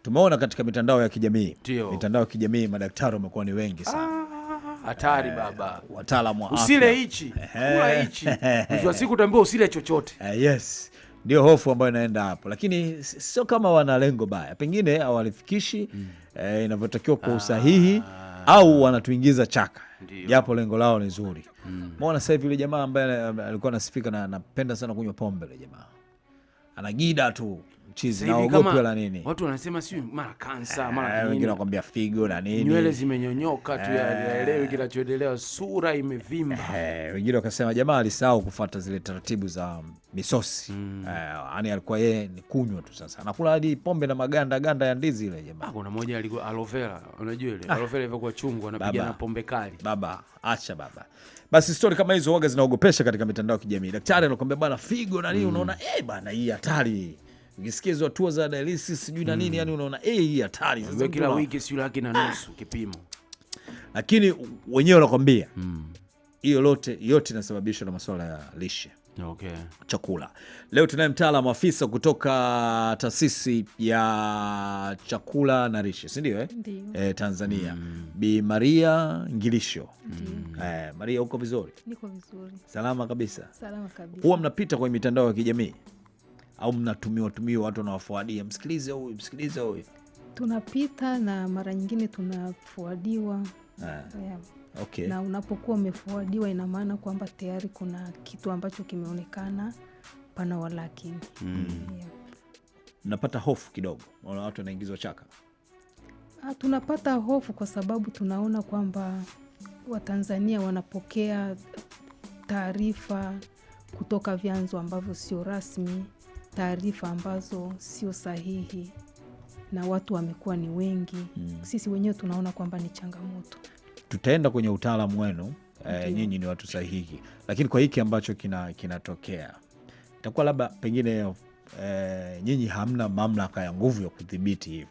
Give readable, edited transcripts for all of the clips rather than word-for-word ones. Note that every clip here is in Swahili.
Tumeona katika mitandao ya kijamii. Tio. Mitandao ya kijamii madaktari wamekuwa ni wengi sana. Hatari baba. Wataalamu wa afya. Usile hichi, kula hichi. Mwisho siku utaambiwa usile chochote. Yes. Ndio hofu ambayo inaenda hapo. Lakini sio kama wana lengo baya. Pengine hawalifikishi inavyotakiwa kwa usahihi au wanatuingiza chaka. Japo lengo lao ni zuri. Mbona sasa hivi yule jamaa ambaye alikuwa anasifika na anapenda sana kunywa pombe yule jamaa. Anagida tu. Chizi na ogopi wala nini. Watu wanasema si mara kansa, mara nini. Wengine wanakuambia figo na nini. Nywele zimenyonyoka tu yaelewi kinachoendelea, sura imevimba. Wengine wakasema jamaa alisahau kufuata zile taratibu za misosi. Yaani alikuwa yeye ni kunywa tu sasa. Anakula hadi pombe na maganda ya ndizi ile jamaa. Kuna mmoja alikuwa aloe vera, unajua ile. Aloe vera ilikuwa chungu anapiga na pombe kali. Baba, acha baba. Basi story kama hizo waga zinaogopesha katika mitandao ya kijamii. Daktari anakuambia bwana figo na nini, unaona bwana hii hatari. Ukisikia hizo hatua za dialysis sijui na nini, yani unaona hii hatari sasa. Kila wiki sio laki na nusu kipimo. Lakini wenyewe wanakuambia hiyo yote inasababishwa na masuala ya lishe. Okay. Chakula. Leo tunaye mtaalamu afisa kutoka taasisi ya chakula na lishe, si ndio Tanzania. Bi Maria Ngilisho. Maria, uko vizuri? Niko vizuri. Salama kabisa. Salama kabisa. Huwa mnapita kwenye mitandao ya kijamii au mnatumiwa watu wanawafuadia, msikilize huyu? Tunapita na mara nyingine tunafuadiwa. Okay. Na unapokuwa umefuadiwa ina maana kwamba tayari kuna kitu ambacho kimeonekana pana walakini. Mnapata hofu kidogo, wala watu wanaingizwa chaka? Tunapata hofu kwa sababu tunaona kwamba Watanzania wanapokea taarifa kutoka vyanzo ambavyo sio rasmi, taarifa ambazo sio sahihi, na watu wamekuwa ni wengi. Sisi wenyewe tunaona kwamba ni changamoto. Tutaenda kwenye utaalamu wenu, nyinyi ni watu sahihi, lakini kwa hiki ambacho kinatokea itakuwa labda pengine nyinyi hamna mamlaka ya nguvu ya kudhibiti hivi.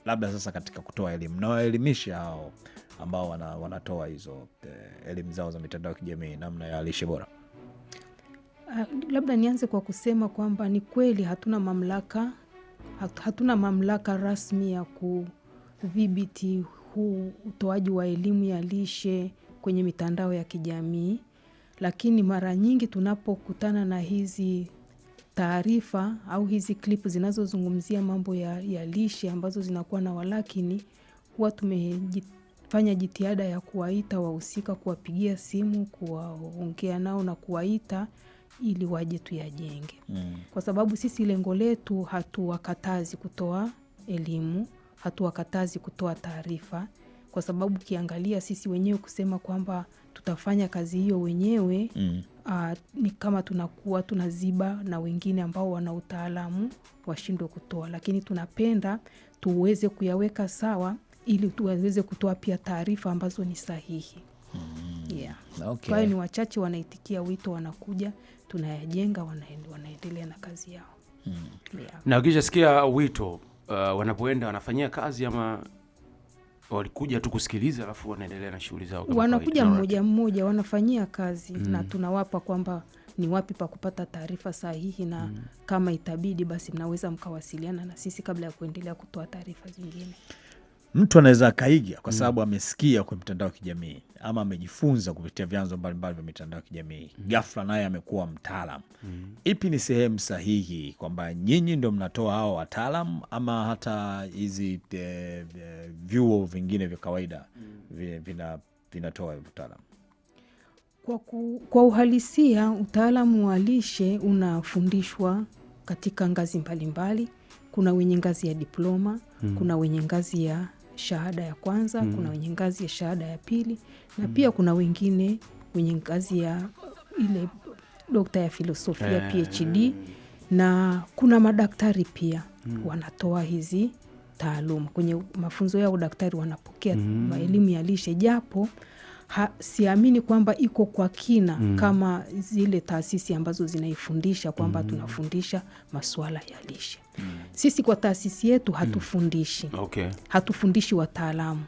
Labda sasa katika kutoa elimu na waelimisha hao ambao wanatoa hizo elimu zao za mitandao ya kijamii namna ya lishe bora. Labda nianze kwa kusema kwamba ni kweli hatuna mamlaka rasmi ya kudhibiti huu utoaji wa elimu ya lishe kwenye mitandao ya kijamii, lakini mara nyingi tunapokutana na hizi taarifa au hizi klipu zinazozungumzia mambo ya lishe ambazo zinakuwa na walakini, huwa tumefanya jitihada ya kuwaita wahusika, kuwapigia simu, kuwaongea nao na kuwaita ili waje tuyajenge. Kwa sababu sisi lengo letu hatuwakatazi kutoa elimu, hatuwakatazi kutoa taarifa, kwa sababu kiangalia sisi wenyewe kusema kwamba tutafanya kazi hiyo wenyewe, ni kama tunakuwa tunaziba na wengine ambao wana utaalamu washindwe kutoa. Lakini tunapenda tuweze kuyaweka sawa ili tuweze kutoa pia taarifa ambazo ni sahihi. Okay. Kwa hiyo ni wachache wanaitikia wito, wanakuja, tunayajenga, wanaendelea na kazi yao. Na ukishasikia wito, wanapoenda wanafanyia kazi ama walikuja tu kusikiliza alafu wanaendelea na shughuli zao? Wanakuja mmoja wanafanyia kazi, na tunawapa kwamba ni wapi pa kupata taarifa sahihi, na kama itabidi basi mnaweza mkawasiliana na sisi kabla ya kuendelea kutoa taarifa zingine. Mtu anaweza akaiga kwa sababu amesikia kwa mitandao ya kijamii ama amejifunza kupitia vyanzo mbalimbali vya mitandao ya kijamii. Ghafla naye amekuwa mtaalamu. Ipi ni sehemu sahihi kwamba nyinyi ndio mnatoa hao wataalamu ama hata hizi vyuo vingine vya kawaida vinatoa wataalamu? Kwa uhalisia utaalamu wa lishe unafundishwa katika ngazi mbalimbali. Kuna wenye ngazi ya diploma, kuna wenye ngazi ya shahada ya kwanza, kuna wenye ngazi ya shahada ya pili, na pia kuna wengine wenye ngazi ya ile dokta ya filosofia PhD, na kuna madaktari pia wanatoa hizi taaluma. Kwenye mafunzo yao daktari wanapokea elimu ya lishe, japo siamini kwamba iko kwa kina kama zile taasisi ambazo zinaifundisha kwamba tunafundisha masuala ya lishe. Sisi kwa taasisi yetu hatufundishi. Hatufundishi wataalamu.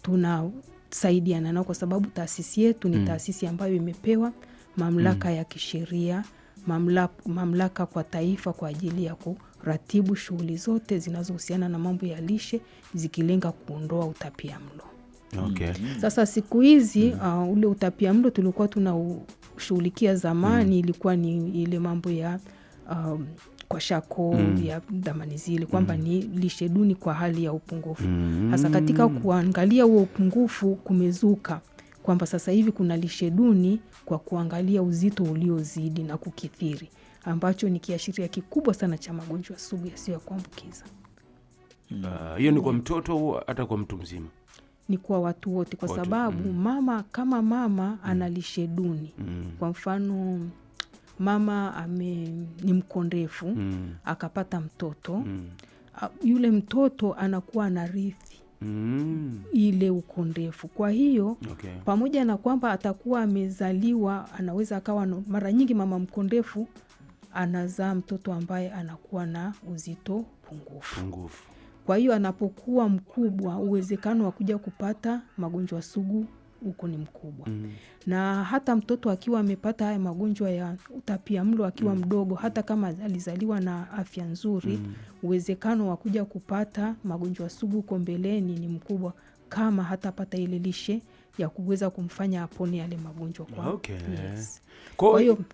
Tunasaidiana nao kwa sababu taasisi yetu ni taasisi ambayo imepewa mamlaka ya kisheria, mamlaka kwa taifa kwa ajili ya kuratibu shughuli zote zinazohusiana na mambo ya lishe zikilenga kuondoa utapiamlo. Okay. Sasa siku hizi ule utapiamlo tulikuwa tunashughulikia zamani ilikuwa ni ile mambo ya kwa shako ya dhamani zile kwamba ni lishe duni kwa hali ya upungufu. Hasa katika kuangalia huo upungufu kumezuka kwamba sasa hivi kuna lishe duni kwa kuangalia uzito uliozidi na kukithiri, ambacho ni kiashiria kikubwa sana cha magonjwa sugu yasiyo ya kuambukiza. Hiyo ni kwa mtoto au hata kwa mtu mzima? Ni kwa watu wote, kwa sababu mama ana lishe duni. Kwa mfano mama ni mkondefu akapata mtoto, yule mtoto anakuwa anarithi ile ukondefu. Kwa hiyo pamoja na kwamba atakuwa amezaliwa, anaweza akawa mara nyingi mama mkondefu anazaa mtoto ambaye anakuwa na uzito pungufu. Kwa hiyo anapokuwa mkubwa, uwezekano wa kuja kupata magonjwa sugu uko ni mkubwa. Na hata mtoto akiwa amepata haya magonjwa ya utapiamlo akiwa mdogo, hata kama alizaliwa na afya nzuri, uwezekano wa kuja kupata magonjwa sugu uko mbeleni ni mkubwa, kama hatapata ile lishe ya kuweza kumfanya apone yale magonjwa kwa. Yes.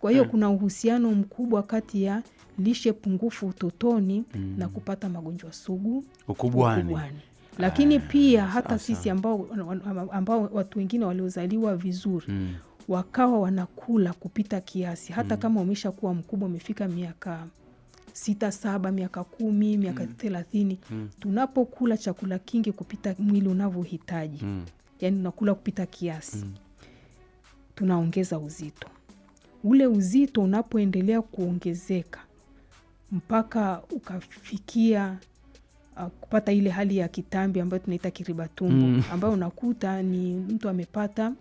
Kwa hiyo kuna uhusiano mkubwa kati ya lishe pungufu utotoni na kupata magonjwa sugu ukubwani. Lakini pia hata sisi ambao watu wengine waliozaliwa vizuri wakawa wanakula kupita kiasi, hata kama umeshakuwa mkubwa, umefika miaka 6, 7, miaka 10, miaka 30, tunapokula chakula kingi kupita mwili unavyohitaji, yani unakula kupita kiasi, tunaongeza uzito. Ule uzito unapoendelea kuongezeka mpaka ukafikia kupata ile hali ya kitambi ambayo tunaita kiriba tumbo, ambayo unakuta ni mtu amepata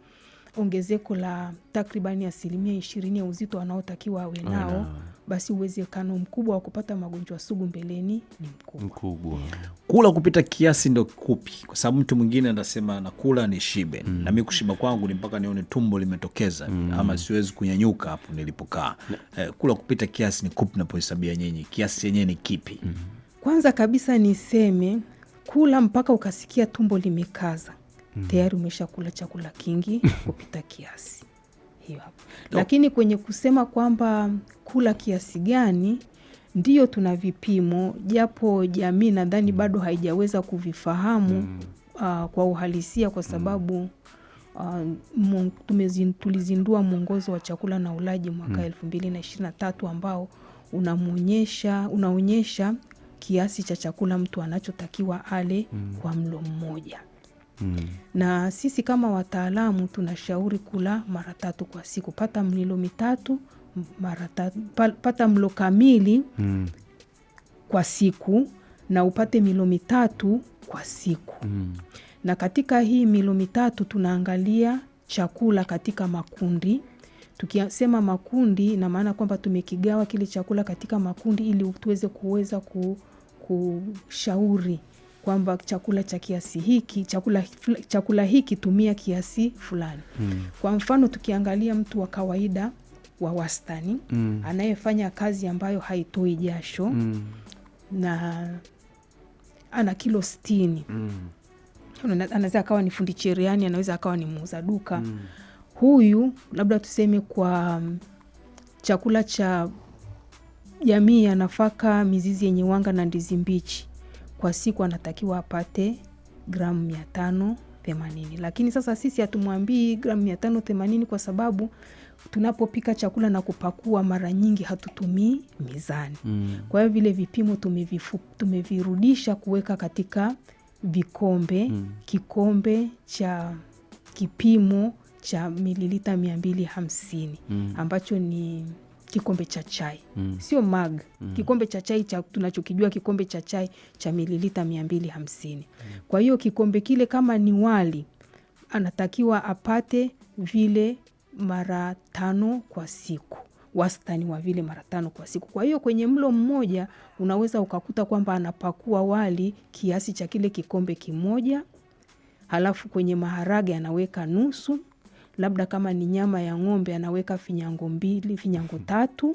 ongezeko la takribani 20% ya uzito anaotakiwa awe nao, basi uwezekano mkubwa wa kupata magonjwa sugu mbeleni ni mkubwa. Kula kupita kiasi ndio kupi? Kwa sababu mtu mwingine anasema nakula ni shibe, na mimi kushiba kwangu ni mpaka nione tumbo limetokeza, ama siwezi kunyanyuka hapo nilipokaa. Kula kupita kiasi ni kupi napohesabia nyinyi? Kiasi chenyewe ni kipi? Kwanza kabisa niseme, kula mpaka ukasikia tumbo limekaza, tayari umeshakula chakula kingi kupita kiasi. Hiyo hapo. Lakini kwenye kusema kwamba kula kiasi gani, ndiyo tuna vipimo, japo jamii nadhani bado haijaweza kuvifahamu kwa uhalisia, kwa sababu tulizindua mwongozo wa chakula na ulaji mwaka 2023 ambao unaonyesha kiasi cha chakula mtu anachotakiwa ale kwa mlo mmoja. Na sisi kama wataalamu tunashauri kula mara 3 kwa siku. Pata milo mitatu pata mlo kamili kwa siku, na upate milo mitatu kwa siku. Na katika hii milo mitatu tunaangalia chakula katika makundi. Tukisema makundi, na maana kwamba tumekigawa kile chakula katika makundi ili tuweza kushauri kwamba chakula cha kiasi hiki, chakula hiki tumia kiasi fulani. Kwa mfano tukiangalia mtu wa kawaida wa wastani, anayefanya kazi ambayo haitoi jasho, na ana kilo 60. Anaweza akawa ni fundi cherehani, anaweza akawa ni muuza duka. Huyu labda tuseme kwa chakula cha jamii ya nafaka, mizizi yenye wanga na ndizi mbichi, kwa siku anatakiwa apate gramu 580. Lakini sasa sisi hatumwambii gramu 580, kwa sababu tunapopika chakula na kupakua mara nyingi hatutumii mizani. Kwa hiyo vile vipimo tumevirudisha kuweka katika vikombe. Kikombe cha kipimo cha mililita 250 ambacho ni kikombe cha chai, sio mag. Kikombe cha chai tunachokijua, kikombe cha chai cha mililita 250. Kwa hiyo kikombe kile, kama ni wali, anatakiwa apate vile mara 5 kwa siku, wastani wa vile mara 5 kwa siku. Kwa hiyo kwenye mlo mmoja unaweza ukakuta kwamba anapakua wali kiasi cha kile kikombe kimoja, halafu kwenye maharage anaweka nusu, labda kama ni nyama ya ng'ombe anaweka finyango 2, finyango 3,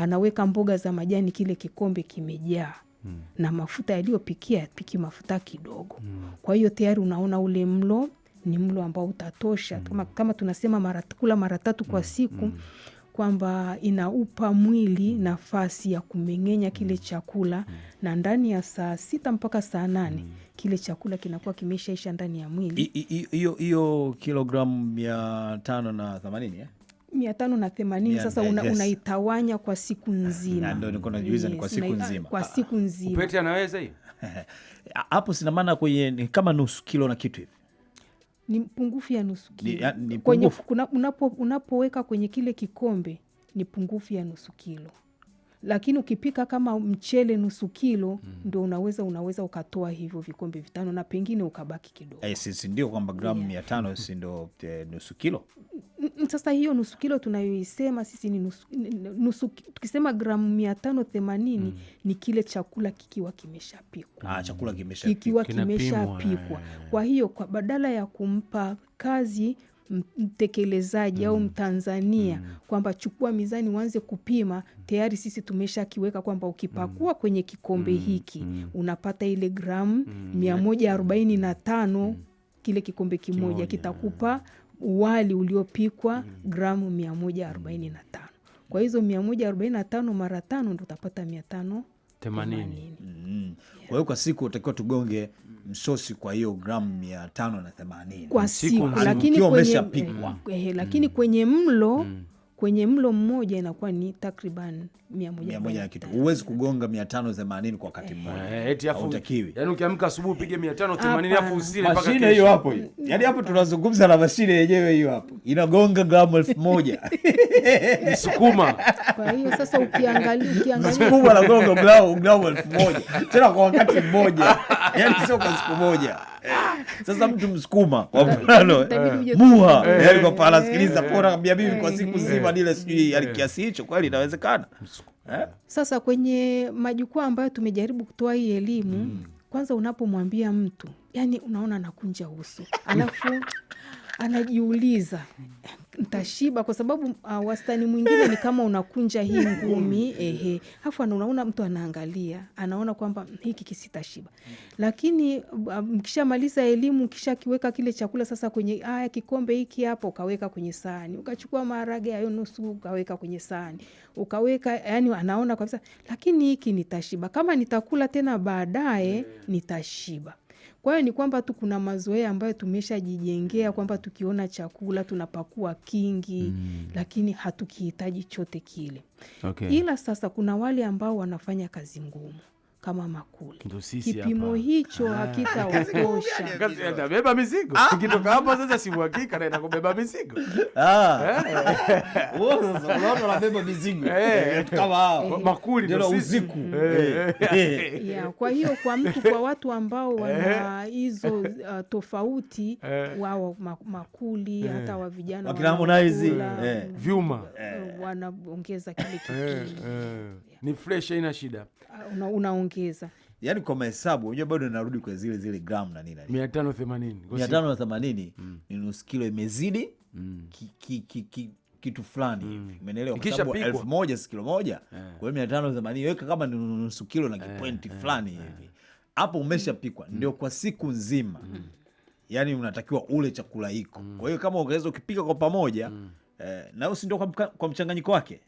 anaweka mboga za majani, kile kikombe kimejaa na mafuta yaliyopikia piki mafuta kidogo. Kwa hiyo tayari unaona ule mlo ni mlo ambao utatosha. Kama tunasema kula mara 3 kwa siku, kwamba inaupa mwili nafasi ya kumeng'enya kile chakula, na ndani ya saa 6 mpaka saa 8 kile chakula kinakuwa kimeshaisha ndani ya mwili. Hiyo kilogramu 580 580 sasa unaitawanya kwa siku nzima. Ndio niko najiuliza, ni kwa siku nzima. Kwa siku nzima. Upete anaweza hiyo? Hapo sina maana kwenye kama nusu kilo na kitu hivi. Ni pungufu ya nusu kilo. Ni pungufu. Unapoweka kwenye kile kikombe ni pungufu ya nusu kilo. Lakini ukipika kama mchele nusu kilo, ndio unaweza ukatoa hivyo vikombe 5 na pengine ukabaki kidogo. Si ndio kwamba gramu 500 si ndio nusu kilo? Sasa hiyo nusu kilo tunayoisema sisi ni nusu. Tukisema gramu 580 ni kile chakula kikiwa kimeshapikwa. Chakula kimeshapikwa. Kwa hiyo badala ya kumpa kazi mtekelezaji au Mtanzania kwamba chukua mizani uanze kupima, tayari sisi tumeshakiweka kwamba ukipakua kwenye kikombe hiki unapata ile gramu 145. Kile kikombe kimoja kitakupa wali uliopikwa gramu 145. Kwa hizo 145 mara 5 ndio utapata 580. Kwa hiyo kwa siku utakiwa tugonge msosi kwa hiyo gramu 580 kwa siku, lakini kwenye mlo mmoja inakuwa ni takriban 100 na kitu. Huwezi kugonga 580 kwa wakati mmoja. Hautakiwi. Yaani ukiamka asubuhi upige 580 hapo usile mpaka kesho. Mashine hiyo hapo hiyo. Yaani hapo tunazungumza na mashine yenyewe hiyo hapo. Inagonga gramu 1000. Msukuma. Kwa hiyo sasa ukiangalia Msukuma anagonga gramu 1000 tena kwa wakati mmoja. Yaani sio kwa siku moja. Sasa mtu Msukuma kwa mfano muha, yaani kwa pala sikiliza pora ambia mimi kwa siku nzima nile sijui yaani kiasi hicho, kweli inawezekana? Sasa kwenye majukwaa ambayo tumejaribu kutoa hii elimu, kwanza unapomwambia mtu, yani unaona anakunja uso, alafu anajiuliza nitashiba, kwa sababu wastani mwingine ni kama unakunja hii ngumi alafu unaona mtu anaangalia, anaona kwamba hiki kisitashiba. Lakini mkishamaliza elimu, kisha kiweka kile chakula sasa kwenye kikombe hiki hapo, ukaweka kwenye sahani, ukachukua maharage hayo nusu ukaweka kwenye sahani, ukaweka, yani anaona kabisa, lakini hiki nitashiba, kama nitakula tena baadaye nitashiba. Kwa hiyo ni kwamba tu kuna mazoea ambayo tumeshajijengea kwamba tukiona chakula tunapakua kingi, lakini hatukihitaji chote kile. Ila sasa kuna wale ambao wanafanya kazi ngumu kama makuli, kipimo hicho hakitawatosha. Kazi atabeba mizigo. Ukitoka hapo sasa si uhakika na inakubeba mizigo. Wewe sasa unaona unabeba mizigo. Kama hao makuli ndio usiku. Kwa hiyo kwa watu ambao wana hizo tofauti, wao makuli, hata wa vijana Harmonize vyuma wanaongeza kile kipimo. Ni fresh, haina shida. Unaongeza. Yaani kwa mahesabu unajua bado narudi kwa zile gramu na nini. 580 ni nusu kilo imezidi kitu fulani hivi. Umeelewa? Kwa sababu 1000 si kilo moja. Kwa hiyo 580 weka kama ni nusu kilo na kipointi fulani hivi. Hapo umeshapikwa. Ndio kwa siku nzima. Yaani unatakiwa ule chakula hiko. Kwa hiyo kama ungeweza ukipika kwa pamoja, na usi ndio kwa mchanganyiko wake.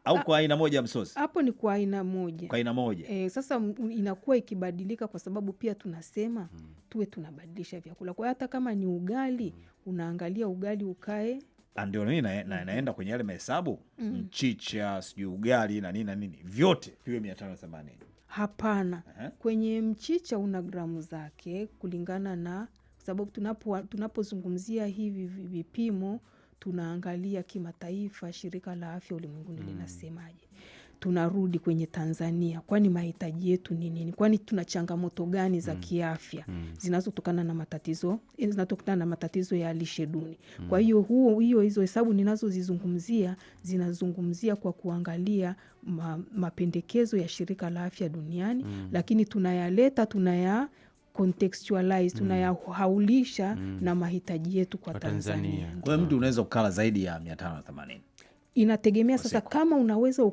Au kwa aina moja ya msosi? Hapo ni kwa aina moja. Kwa aina moja. Sasa inakuwa ikibadilika kwa sababu pia tunasema tuwe tunabadilisha vyakula. Kwa hata kama ni ugali, unaangalia ugali ukae. Ndio nini naenda kwenye yale mahesabu, mchicha, sijui ugali na nini, vyote viwe 580. Hapana. Kwenye mchicha una gramu zake kulingana na, sababu tunapozungumzia hivi vipimo tunaangalia kimataifa, shirika la afya ulimwenguni linasemaje. Tunarudi kwenye Tanzania, kwani mahitaji yetu ni nini? Kwani tuna changamoto gani za kiafya zinazotokana na matatizo ya lishe duni? Kwa hiyo hizo hesabu ninazozizungumzia zinazungumzia kwa kuangalia mapendekezo ya shirika la afya duniani, lakini tunaya contextualize, tunayahaulisha na mahitaji yetu kwa Tanzania. Kwa mtu unaweza kukala zaidi ya 580. Inategemea sasa kama unaweza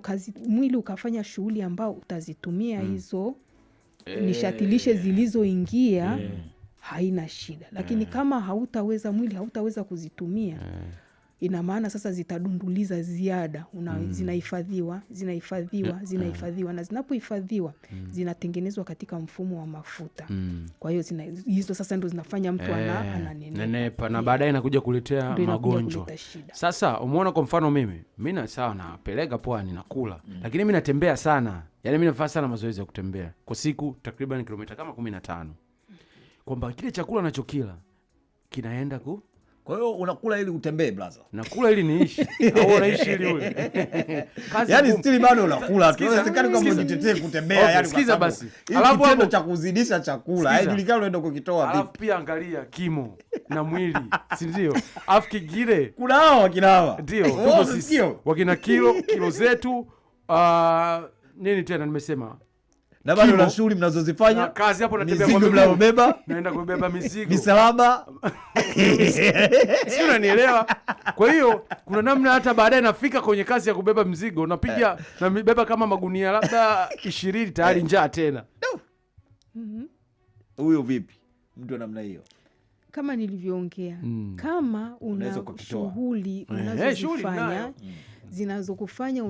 mwili ukafanya shughuli ambao utazitumia hizo nishati lishe zilizoingia, haina shida. Lakini kama mwili hautaweza kuzitumia, ina maana sasa zitadunduliza ziada, zinahifadhiwa na zinapohifadhiwa zinatengenezwa katika mfumo wa mafuta. Kwa hiyo hizo sasa ndo zinafanya mtu ananenepa na baadaye inakuja kuletea magonjwa. Sasa umeona, kwa mfano mimi sawa napeleka pwani nakula, lakini mimi natembea sana. Yaani mimi nafanya sana mazoezi ya kutembea kwa siku takriban kilomita kama 15. Kwamba kile chakula nachokila kinaenda Kwa hiyo unakula ili utembee brother. Nakula ili niishi. Au unaishi ili ule. Yaani still bado unakula. Tunawezekana kama ujitetee kutembea yani. Sikiza basi. Alafu hapo cha kuzidisha chakula. Haijulikani unaenda kukitoa vipi. Alafu pia angalia kimo na mwili. Si ndio? Alafu kingine kuna hao wakina hawa. Ndio. Wakina kilo zetu nini tena nimesema? Na bado na shughuli mnazozifanya. Na kazi hapo natembea kwa miguu. Naenda kubeba mizigo. Misalaba. Sio, unanielewa? Kwa hiyo kuna namna hata baadaye nafika kwenye kazi ya kubeba mzigo, napiga na beba kama magunia labda 20 tayari njaa tena. Huyo vipi? Mtu namna hiyo. Kama nilivyoongea, kama una shughuli unazofanya zinazokufanya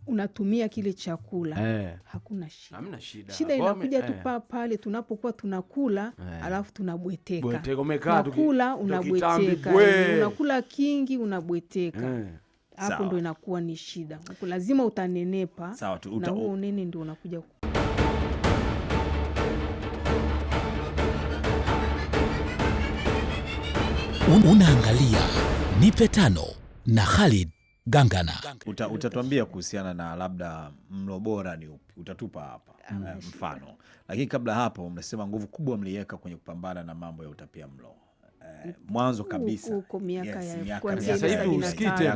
unatumia kile chakula, hakuna shida. Hamna shida. Shida inakuja tu pale tunapokuwa tunakula, alafu tunabweteka. Tunakula, unabweteka. Unakula kingi, unabweteka. Hapo ndo inakuwa ni shida. Lazima utanenepa. Na huo unene ndio unakuja. Unaangalia Nipe Tano na Khalid Gangana. Utatuambia kuhusiana na labda mlo bora ni upi, utatupa hapa mfano. Lakini kabla hapo, mnasema nguvu kubwa mliweka kwenye kupambana na mambo ya utapia mlo mwanzo kabisa. Huko miaka ya sasa hivi usikite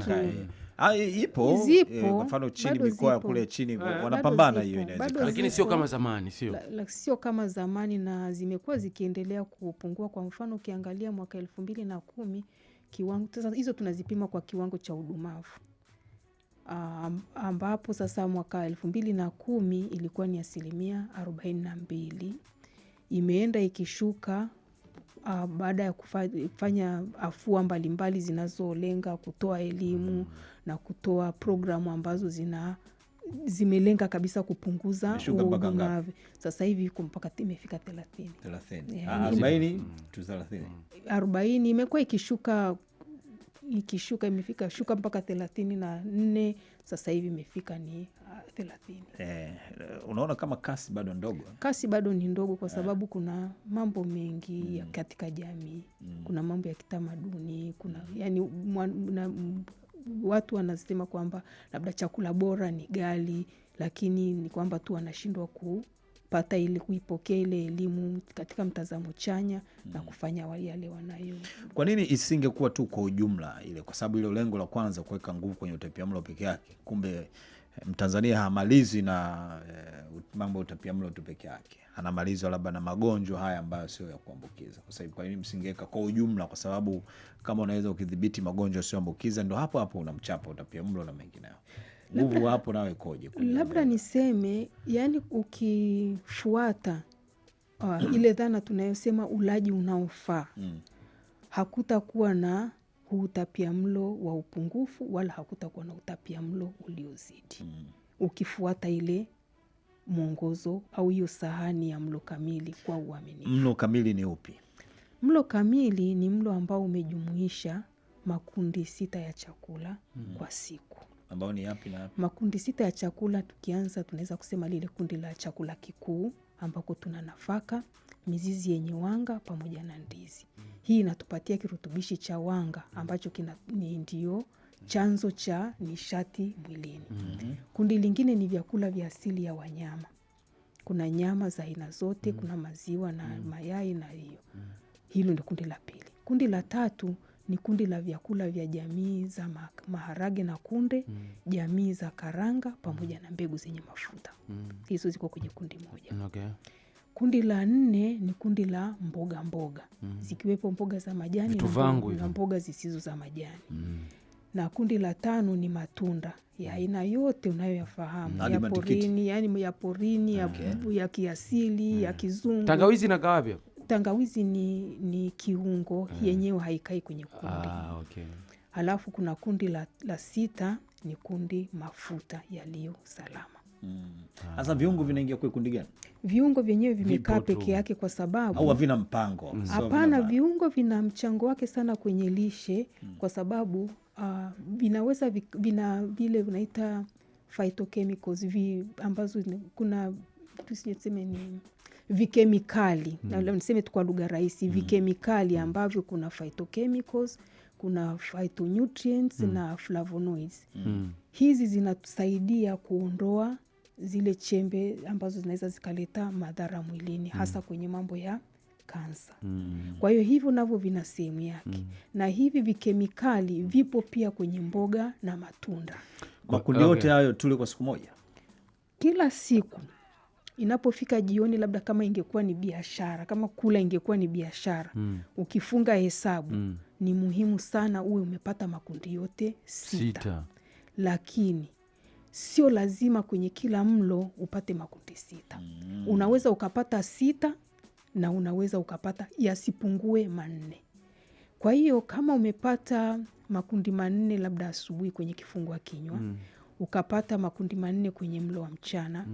ipo kwa mfano chini mikoa kule chini wanapambana, hiyo inawezekana, lakini sio kama zamani, sio kama zamani, na zimekuwa zikiendelea kupungua. Kwa mfano ukiangalia mwaka 2010 kiwango sasa hizo tunazipima kwa kiwango cha udumavu, ambapo sasa mwaka 2010 ilikuwa ni 42%, imeenda ikishuka baada ya kufanya afua mbalimbali zinazolenga kutoa elimu na kutoa programu ambazo zimelenga kabisa kupunguza udumavu. Sasa hivi iko mpaka imefika 30. 40 imekuwa ikishuka imefika mpaka 34. Sasa hivi imefika ni 30. Unaona kama kasi bado ndogo? Kasi bado ni ndogo kwa sababu kuna mambo mengi katika jamii. Kuna mambo ya kitamaduni, kuna yani watu wanasema kwamba labda chakula bora ni ghali, lakini ni kwamba tu wanashindwa kupata ile kuipokea ile elimu katika mtazamo chanya na kufanya yale wanayo. Kwa nini isingekuwa tu kwa ujumla ile? Kwa sababu ile lengo la kwanza kuweka nguvu kwenye utapiamlo peke yake, kumbe Mtanzania hamalizi na mambo ya utapiamlo tu peke yake, anamalizwa labda na magonjwa haya ambayo sio ya kuambukiza. Kwa sababu kwa nini msingeweka kwa ujumla? Kwa sababu kama unaweza ukidhibiti magonjwa sio ambukiza, ndo hapo unamchapa utapiamlo na mengineyo. Nguvu hapo nawe ikoje? Labda niseme, yani ukifuata ile dhana tunayosema ulaji unaofaa, hakutakuwa na utapiamlo wa upungufu wala hakutakuwa na utapiamlo uliozidi. Ukifuata ile mwongozo au hiyo sahani ya mlo kamili kwa uaminifu. Mlo kamili ni upi? Mlo kamili ni mlo ambao umejumuisha makundi 6 ya chakula kwa siku. Ambao ni yapi na yapi? Makundi 6 ya chakula, tukianza tunaweza kusema lile kundi la chakula kikuu ambako tuna nafaka, mizizi yenye wanga pamoja na ndizi. Hii inatupatia kirutubishi cha wanga ambacho ndio chanzo cha nishati mwilini. Kundi lingine ni vyakula vya asili ya wanyama. Kuna nyama za aina zote, kuna maziwa na mayai na hiyo. Hilo ndio kundi la pili. Kundi la tatu ni kundi la vyakula vya jamii za maharage na kunde, jamii za karanga pamoja na mbegu zenye mafuta. Hizo ziko kwenye kundi moja. Okay. Kundi la 4 ni kundi la mboga zikiwepo mboga za majani na mboga zisizo za majani. na kundi la 5 ni matunda ya aina yote unayoyafahamu, Hadi ya matikiti. porini, yani ya porini, ya kiasili, ya kizungu. Tangawizi na kawapi? Tangawizi ni kiungo, yenyewe haikai kwenye kundi. Okay. Halafu kuna kundi la 6 ni kundi mafuta yaliyo salama. Sasa viungo vinaingia kwa kundi gani? Viungo vyenyewe vimekaa Vipo tu peke yake kwa sababu Au havina mpango? hapana, viungo vina mchango wake sana kwenye lishe kwa sababu vinaweza vina vile unaita phytochemicals ambazo kuna tuseme ni vikemikali, na niseme tu kwa lugha rahisi, vikemikali ambavyo kuna phytochemicals, kuna phytonutrients na flavonoids. Hizi zinatusaidia kuondoa zile chembe ambazo zinaweza zikaleta madhara mwilini, hasa kwenye mambo ya kansa. Kwa hiyo hivyo navyo vina sehemu yake. Na hivi vikemikali vipo pia kwenye mboga na matunda. Makundi yote hayo tule kwa siku moja? Kila siku inapofika jioni, labda kama ingekuwa ni biashara, kama kula ingekuwa ni biashara, ukifunga hesabu, ni muhimu sana uwe umepata makundi yote 6. Lakini sio lazima kwenye kila mlo upate makundi 6. Unaweza ukapata 6 na unaweza ukapata yasipungue 4. Kwa hiyo kama umepata makundi 4 labda asubuhi kwenye kifungua kinywa, ukapata makundi 4 kwenye mlo wa mchana,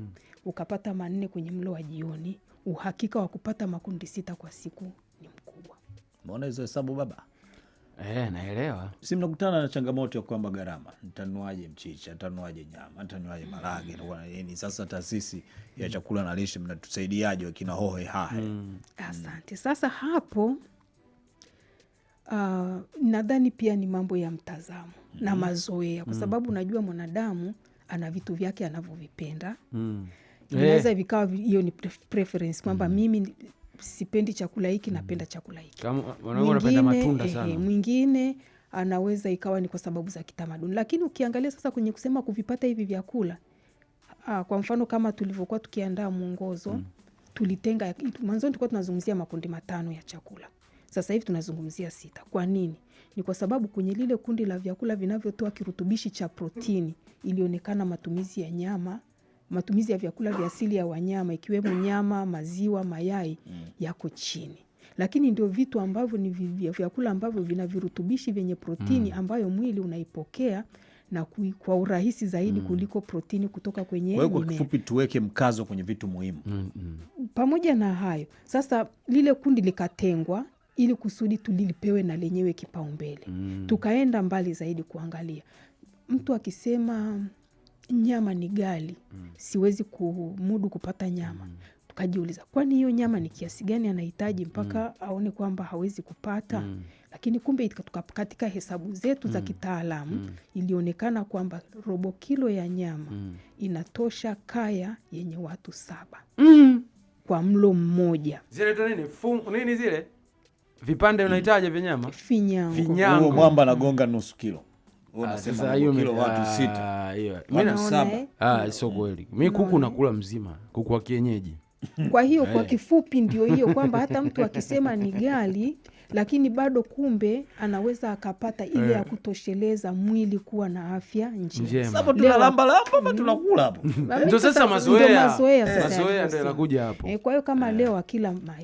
ukapata 4 kwenye mlo wa jioni, uhakika wa kupata makundi 6 kwa siku ni mkubwa. Mbona hizo hesabu baba? Naelewa. Si mnakutana na changamoto ya kwamba gharama, nitanuaje mchicha, nitanuaje nyama, nitanuaje marage, nini? Sasa taasisi ya chakula na lishe mnatusaidiaje wakina hohe hahe? Asante. Sasa hapo nadhani pia ni mambo ya mtazamo na mazoea, kwa sababu unajua mwanadamu ana vitu vyake anavyovipenda. Inaweza vikawa hiyo ni preference kwamba mimi sipendi chakula hiki, napenda chakula hiki. Kama unapenda matunda sana. Mwingine anaweza ikawa ni kwa sababu za kitamaduni. Lakini ukiangalia sasa kwenye kusema kuvipata hivi vyakula, kwa mfano kama tulivyokuwa tukiandaa mwongozo, tulitenga mwanzo tulikuwa tunazungumzia makundi 5 ya chakula. Sasa hivi tunazungumzia 6. Kwa nini? Ni kwa sababu kwenye lile kundi la vyakula vinavyotoa kirutubishi cha protini, ilionekana matumizi ya nyama, matumizi ya vyakula vya asili ya wanyama ikiwemo nyama, maziwa, mayai yako chini. Lakini ndio vitu ambavyo ni vyakula ambavyo vina virutubishi vyenye protini ambayo mwili unaipokea na kwa urahisi zaidi kuliko protini kutoka kwenye mimea. Kwa kifupi tuweke mkazo kwenye vitu muhimu. Pamoja na hayo, sasa lile kundi likatengwa ili kusudi tulilipewe na lenyewe kipaumbele. Tukaenda mbali zaidi kuangalia. Mtu akisema nyama ni ghali, siwezi kumudu kupata nyama. Tukajiuliza, kwani hiyo nyama ni kiasi gani anahitaji mpaka aone kwamba hawezi kupata? Lakini kumbe katika hesabu zetu za kitaalamu ilionekana kwamba robo kilo ya nyama inatosha kaya yenye watu 7 kwa mlo mmoja. Zile tu nini zile vipande unahitaji vya nyama? Finyango. Huo mwamba anagonga nusu kilo. Unasema kilo watu 6. Mimi 7. Sio kweli. Mimi kuku nakula mzima, kuku wa kienyeji. Kwa hiyo kwa kifupi ndio hiyo kwamba hata mtu akisema ni ghali, lakini bado kumbe anaweza akapata ile ya kutosheleza mwili kuwa na afya njema. Sasa tunalamba ama tunakula hapo? Ndio sasa mazoea ndio yanakuja hapo. Kwa hiyo kama leo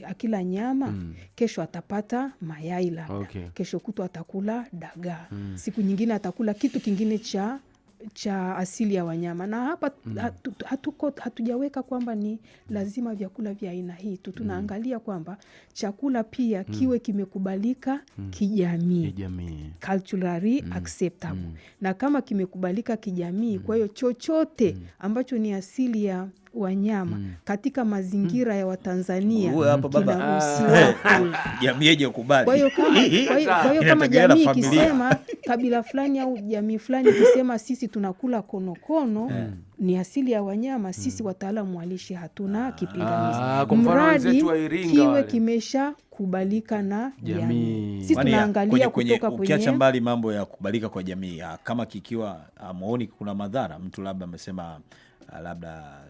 akila nyama, kesho atapata mayai labda. Kesho kutwa atakula dagaa. Siku nyingine atakula kitu kingine cha asili ya wanyama. Na hapa hatujaweka kwamba ni lazima vyakula vya aina hii tu. Tunaangalia kwamba chakula pia kiwe kimekubalika kijamii, culturally acceptable. Na kama kimekubalika kijamii, kwa hiyo chochote ambacho ni asili ya wanyama katika mazingira ya Watanzania kinaruhusiwa. Jamii yeje kubali. Kwa hiyo kama jamii ikisema kabila fulani au jamii fulani ikisema sisi tunakula konokono ni asili ya wanyama, sisi wataalamu wa lishe hatuna kipingamizi. Mradi kiwe kimesha kubalika na jamii. Sisi tunaangalia kutoka kwenye ukiacha mbali mambo ya kubalika kwa jamii, kama kikiwa muoni kuna madhara, mtu labda amesema labda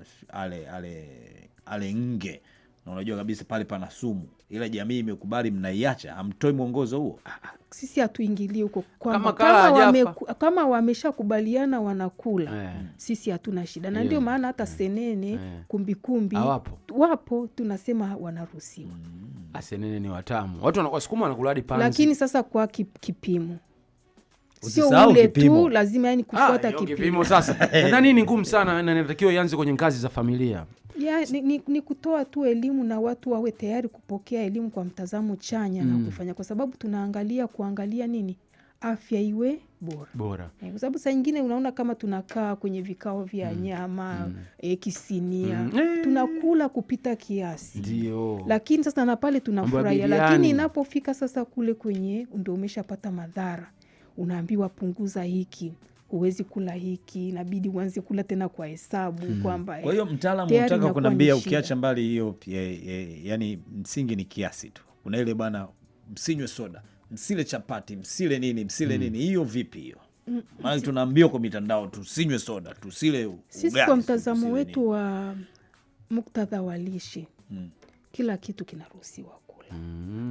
ale nge na unajua kabisa pale pana sumu, ila jamii imekubali, mnaiacha, hamtoi mwongozo huo? Sisi hatuingilii huko, kama wameshakubaliana wanakula, sisi hatuna shida. Na ndio maana hata senene, kumbikumbi wapo, tunasema wanaruhusiwa. Senene ni watamu, watu wanasukuma wanakula hadi panzi. Lakini sasa kwa kipimo, sio ule tu, lazima yani kufuata kipimo. Sasa nadhani ni ngumu sana, na inatakiwa ianze kwenye ngazi za familia. Ni kutoa tu elimu na watu wawe tayari kupokea elimu kwa mtazamo chanya na kufanya, kwa sababu kuangalia nini, afya iwe bora. Kwa sababu saa nyingine unaona kama tunakaa kwenye vikao vya nyama kisinia, tunakula kupita kiasi. Ndio. Lakini sasa na pale tunafurahia, lakini inapofika sasa kule kwenye ndio umeshapata madhara, unaambiwa punguza hiki, huwezi kula hiki, inabidi uanze kula tena kwa hesabu kwamba. Kwa hiyo mtaalamu unataka kuniambia, ukiacha mbali hiyo, yani msingi ni kiasi tu. Kuna ile bwana, msinywe soda, msile chapati, msile nini, hiyo vipi hiyo? Maana tunaambiwa kwa mitandao tusinywe soda, tusile ugali. Sisi kwa mtazamo wetu wa muktadha wa lishe, kila kitu kinaruhusiwa kula.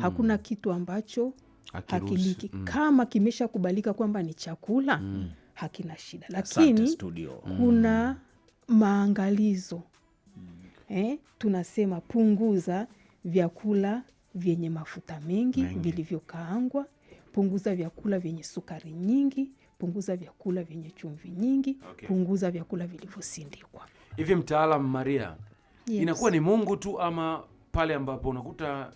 Hakuna kitu ambacho hakiliki. Kama kimesha kubalika kwamba ni chakula, hakina shida. Lakini kuna maangalizo. Tunasema punguza vyakula vyenye mafuta mengi vilivyokaangwa, punguza vyakula vyenye sukari nyingi, punguza vyakula vyenye chumvi nyingi, punguza vyakula vilivyosindikwa. Hivi mtaalamu Maria, inakuwa ni Mungu tu, ama pale ambapo unakuta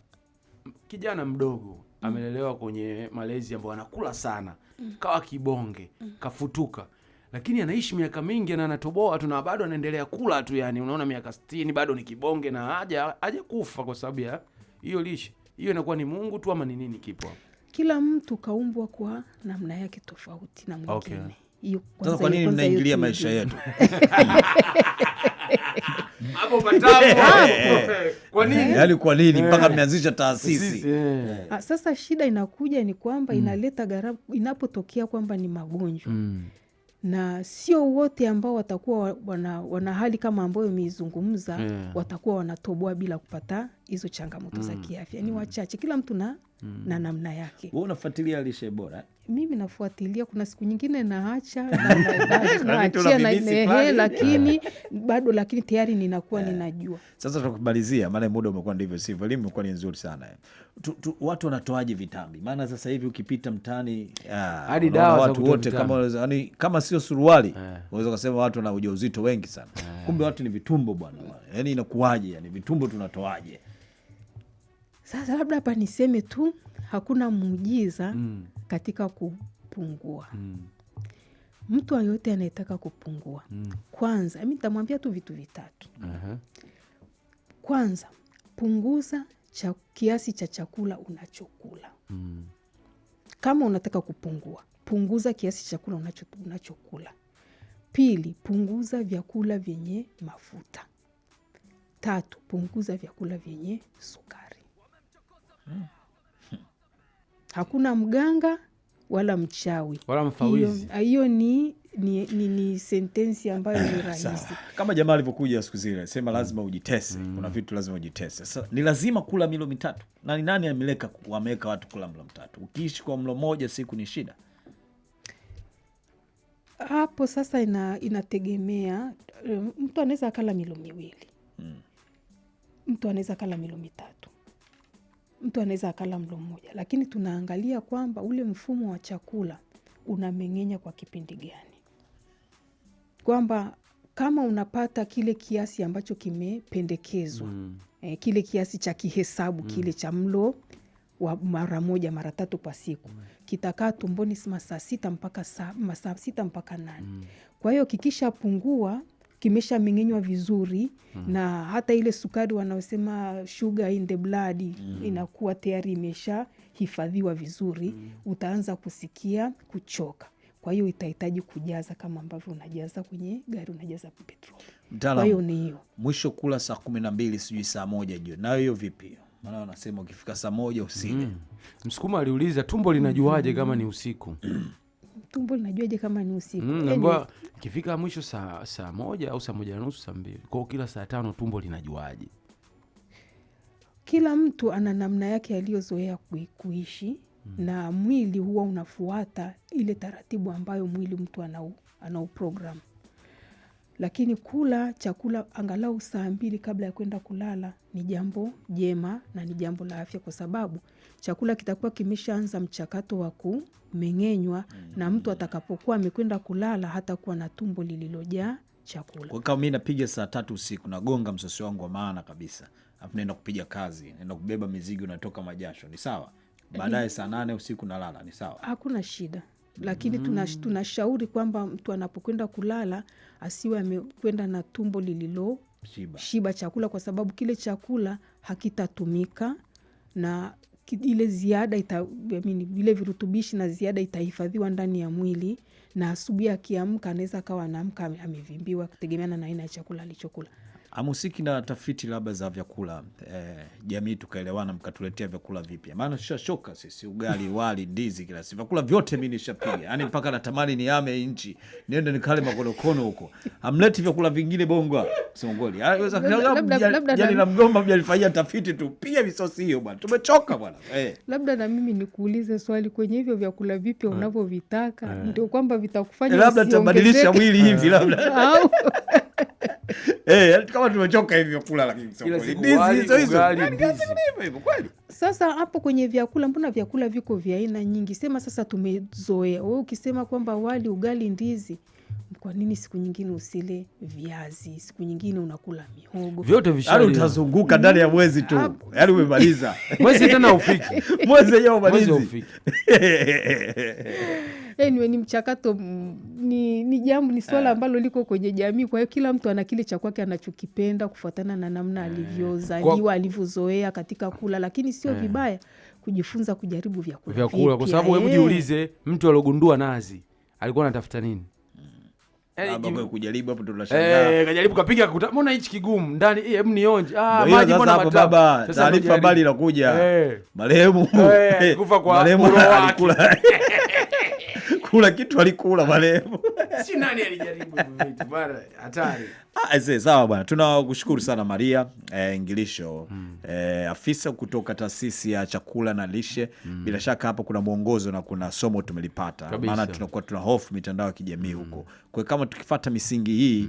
kijana mdogo amelelewa kwenye malezi ambayo anakula sana, kawa kibonge, kafutuka, lakini anaishi miaka mingi na anatoboa tu na bado anaendelea kula tu, yani unaona miaka 60 bado ni kibonge na haja kufa kwa sababu ya hiyo lishe. Hiyo inakuwa ni Mungu tu ama ni nini kipo? Kila mtu kaumbwa kwa namna yake tofauti na mwingine. Sasa kwa nini mnaingilia maisha yetu? Hapo patamu. Kwa nini? Yaani kwa nini mpaka mmeanzisha taasisi? Sasa shida inakuja ni kwamba inaleta gharama inapotokea kwamba ni magonjwa. Na sio wote ambao watakuwa wana hali kama ambayo umeizungumza watakuwa wanatoboa bila kupata hizo changamoto za kiafya. Ni wachache, kila mtu na namna yake. Wewe unafuatilia lishe bora? Mimi nafuatilia, kuna siku nyingine naacha lakini bado, lakini tayari ninakuwa ninajua. Sasa tutakubalizia, maana muda umekuwa ndivyo sivyo, elimu imekuwa ni nzuri sana. Watu wanatoaje vitambi? Maana sasa hivi ukipita mtaani hadi dawa watu wote kama sio suruali, unaweza kusema watu wana ujauzito wengi sana. Kumbe watu ni vitumbo bwana. Yaani inakuwaje? Yani vitumbo tunatoaje? Sasa labda hapa niseme tu hakuna muujiza katika kupungua. Mtu yoyote anayetaka kupungua, kwanza mimi nitamwambia tu vitu vitatu. Kwanza, punguza kiasi cha chakula unachokula. Kama unataka kupungua, punguza kiasi cha chakula unachokula. Pili, punguza vyakula vyenye mafuta. Tatu, punguza vyakula vyenye sukari. Hakuna mganga wala mchawi wala mfawizi. Hiyo ni sentensi ambayo ni rahisi. Kama jamaa alivyokuja siku zile, sema lazima ujitese. Kuna vitu lazima ujitese. Sasa ni lazima kula milo mitatu. Nani ameweka watu kula mlo mitatu? Ukiishi kwa mlo moja siku ni shida. Hapo sasa inategemea. Mtu anaweza akala milo miwili. Mtu anaweza akala milo mitatu. Mtu anaweza akala mlo mmoja, lakini tunaangalia kwamba ule mfumo wa chakula unameng'enya kwa kipindi gani. Kwamba kama unapata kile kiasi ambacho kimependekezwa, kile kiasi cha kihesabu, kile cha mlo wa mara moja mara tatu kwa siku, kitakaa tumboni masaa 6 mpaka 8. Kwa hiyo kikisha pungua, kimesha meng'enywa vizuri, na hata ile sukari wanaosema sugar in the blood inakuwa tayari imesha hifadhiwa vizuri, utaanza kusikia kuchoka. Kwa hiyo itahitaji kujaza kama ambavyo unajaza kwenye gari, unajaza petroli. Kwa hiyo ni hiyo. Mwisho kula saa 12 sijui saa 1 jioni. Nayo hiyo vipi? Maana wanasema ukifika saa 1 usile. Msukuma aliuliza tumbo linajuaje kama ni usiku? Tumbo linajuaje kama ni usiku? Namba ikifika mwisho saa 1 au saa 1:30 saa 2. Kwa kila saa 5 tumbo linajuaje? kila mtu ana namna yake aliyozoea kuishi na mwili huwa unafuata ile taratibu ambayo mwili mtu anau program. Lakini kula chakula angalau saa 2 kabla ya kwenda kulala ni jambo jema na ni jambo la afya, kwa sababu chakula kitakuwa kimeshaanza mchakato wa kumeng'enywa na mtu atakapokuwa amekwenda kulala hata kuwa na tumbo lililojaa chakula. Kwa kama mimi napiga saa 3 usiku nagonga msosi wangu wa maana kabisa, alafu naenda kupiga kazi, naenda kubeba mizigo, natoka majasho, ni sawa? Baadaye saa 8 usiku nalala, ni sawa? Hakuna shida. Lakini tunashauri kwamba mtu anapokwenda kulala asiwe amekwenda na tumbo lililo shiba chakula, kwa sababu kile chakula hakitatumika na ile ziada vile virutubishi na ziada itahifadhiwa ndani ya mwili, na asubuhi akiamka anaweza kawa anaamka amevimbiwa kutegemeana na aina ya chakula alichokula. Amusiki na tafiti labda za vyakula, jamii tukaelewana, mkatuletea vyakula vipya. Maana tushashoka sisi ugali, wali, ndizi kila siku. Vyakula vyote mimi nishapiga. Yaani mpaka natamani nihame nchi, niende nikale makonokono huko. Hamleti vyakula vingine Bongo. Songoli. Jani la mgomba mjalifanyia tafiti tu. Pia misosi hiyo bwana. Tumechoka bwana. Labda na mimi nikuulize swali, kwenye hivyo vyakula vipya unavyovitaka ndio kwamba vitakufanya labda tutabadilisha mwili hivi labda. Kama tumechoka hivyo kula, lakini sasa hapo kwenye vyakula, mbona vyakula viko vya aina nyingi? Sema sasa tumezoea. Wewe ukisema kwamba wali, ugali, ndizi, kwa nini siku nyingine usile viazi? Siku nyingine unakula mihogo. Vyote vishali. Yaani utazunguka ndani ya mwezi tu. Yaani umemaliza. Mwezi tena ufiki. Mwezi yenyewe umalizi. Ni mchakato, ni jambo, ni swala ambalo liko kwenye jamii. Kwa hiyo kila mtu ana kile cha kwake anachokipenda kufuatana na namna alivyozaliwa, alivyozoea katika kula, lakini sio vibaya kujifunza kujaribu vyakula kwa sababu hebu jiulize, mtu alogundua nazi alikuwa anatafuta nini? Kujaribu hapo ndo tunashangaa. Kajaribu kapiga mbona hichi kigumu ndani, hebu nionje. Maji mbona matamu. Baba, taarifa habari inakuja. Marehemu kufa kwa alikula. Kula kitu alikula marehemu. Si nani alijaribu vitu bwana, hatari. Sawa bwana, tunakushukuru sana Maria Ngilisho, afisa kutoka taasisi ya chakula na lishe. Bila shaka hapa kuna mwongozo na kuna somo tumelipata, maana tunakuwa tuna hofu mitandao ya kijamii huko. Kwa kama tukifuata misingi hii,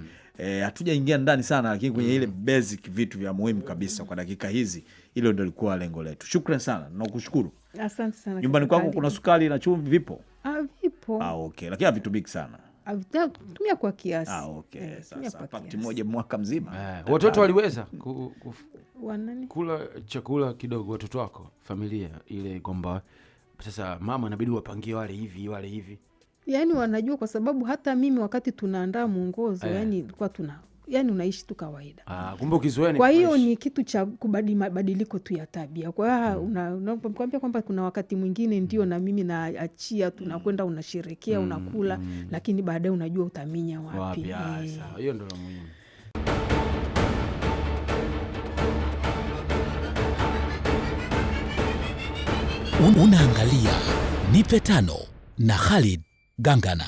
hatujaingia ndani sana, lakini kwenye ile basic vitu vya muhimu kabisa kwa dakika hizi, hilo ndio lilikuwa lengo letu. Shukrani sana, nakushukuru. Asante sana. Nyumbani kwako kuna sukari na chumvi vipo? Vipo. Okay, lakini havitumiki sana. Tumia kwa kiasi. Okay. Sasa pakiti moja mwaka mzima. Watoto waliweza kula chakula kidogo, watoto wako, familia ile, kwamba sasa mama inabidi wapangie wale hivi. Yaani wanajua, kwa sababu hata mimi wakati tunaandaa mwongozo, yaani unaishi tu kawaida. Kumbe ukizoea ni. Kwa hiyo ni kitu cha mabadiliko tu ya tabia. Kwa hiyo unakwambia kwamba kuna wakati mwingine ndio na mimi naachia, tunakwenda unasherekea, unakula, lakini baadaye unajua utaminya wapi. Sawa, hiyo ndio muhimu. Unaangalia Nipe Tano na Khalid Gangana.